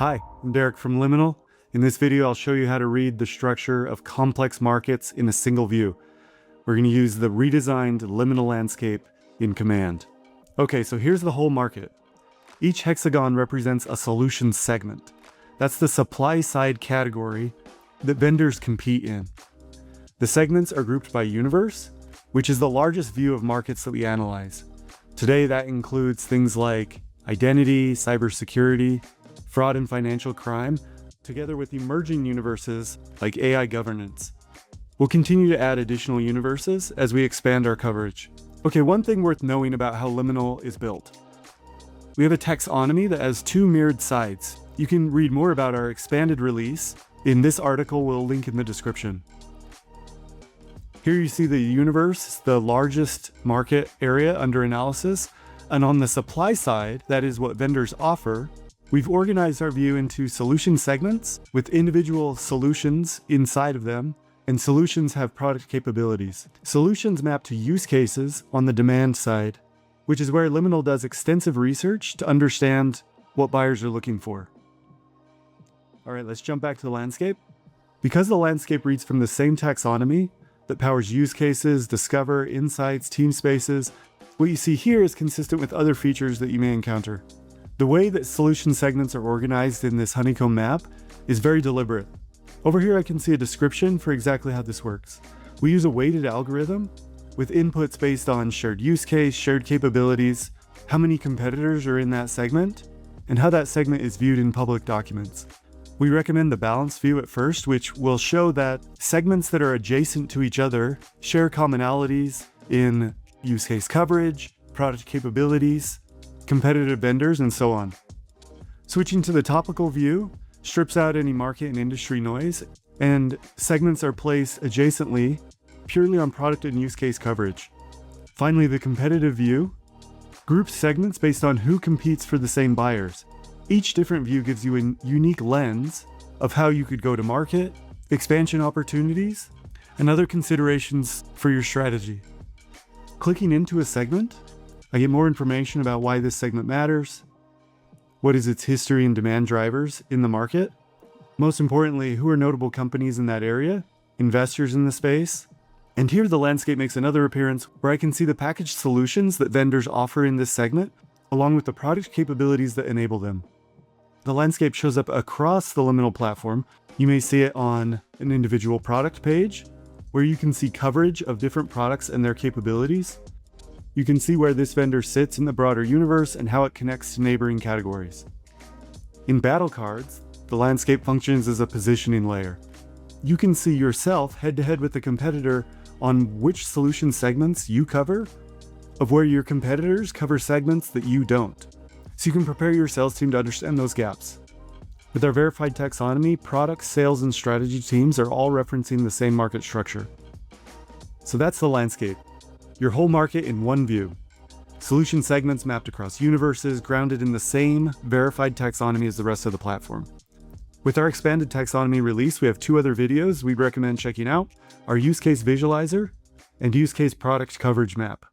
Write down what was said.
Hi, I'm Derek from Liminal. In this video, I'll show you how to read the structure of complex markets in a single view. We're going to use the redesigned Liminal Landscape in Command. Okay, so here's the whole market. Each hexagon represents a solution segment. That's the supply side category that vendors compete in. The segments are grouped by universe, which is the largest view of markets that we analyze. Today, that includes things like identity, cybersecurity, fraud and financial crime, together with emerging universes like AI governance. We'll continue to add additional universes as we expand our coverage. Okay, one thing worth knowing about how Liminal is built. We have a taxonomy that has two mirrored sides. You can read more about our expanded release in this article we'll link in the description. Here you see the universe, the largest market area under analysis, and on the supply side, that is what vendors offer, we've organized our view into solution segments with individual solutions inside of them, and solutions have product capabilities. Solutions map to use cases on the demand side, which is where Liminal does extensive research to understand what buyers are looking for. All right, let's jump back to the landscape. Because the landscape reads from the same taxonomy that powers use cases, discover, insights, team spaces, what you see here is consistent with other features that you may encounter. The way that solution segments are organized in this honeycomb map is very deliberate. Over here I can see a description for exactly how this works. We use a weighted algorithm with inputs based on shared use case, shared capabilities, how many competitors are in that segment, and how that segment is viewed in public documents. We recommend the balanced view at first, which will show that segments that are adjacent to each other share commonalities in use case coverage, product capabilities, competitive vendors, and so on. Switching to the topical view strips out any market and industry noise, and segments are placed adjacently purely on product and use case coverage. Finally, the competitive view groups segments based on who competes for the same buyers. Each different view gives you a unique lens of how you could go to market, expansion opportunities, and other considerations for your strategy. Clicking into a segment, I get more information about why this segment matters, what is its history and demand drivers in the market, most importantly, who are notable companies in that area, investors in the space, and here the landscape makes another appearance where I can see the packaged solutions that vendors offer in this segment, along with the product capabilities that enable them. The landscape shows up across the Liminal platform. You may see it on an individual product page, where you can see coverage of different products and their capabilities. You can see where this vendor sits in the broader universe and how it connects to neighboring categories. In battle cards, the landscape functions as a positioning layer. You can see yourself head-to-head with the competitor on which solution segments you cover, of where your competitors cover segments that you don't. So you can prepare your sales team to understand those gaps. With our verified taxonomy, product, sales, and strategy teams are all referencing the same market structure. So that's the landscape. Your whole market in one view. Solution segments mapped across universes, grounded in the same verified taxonomy as the rest of the platform. With our expanded taxonomy release, we have two other videos we'd recommend checking out: our use case visualizer and use case product coverage map.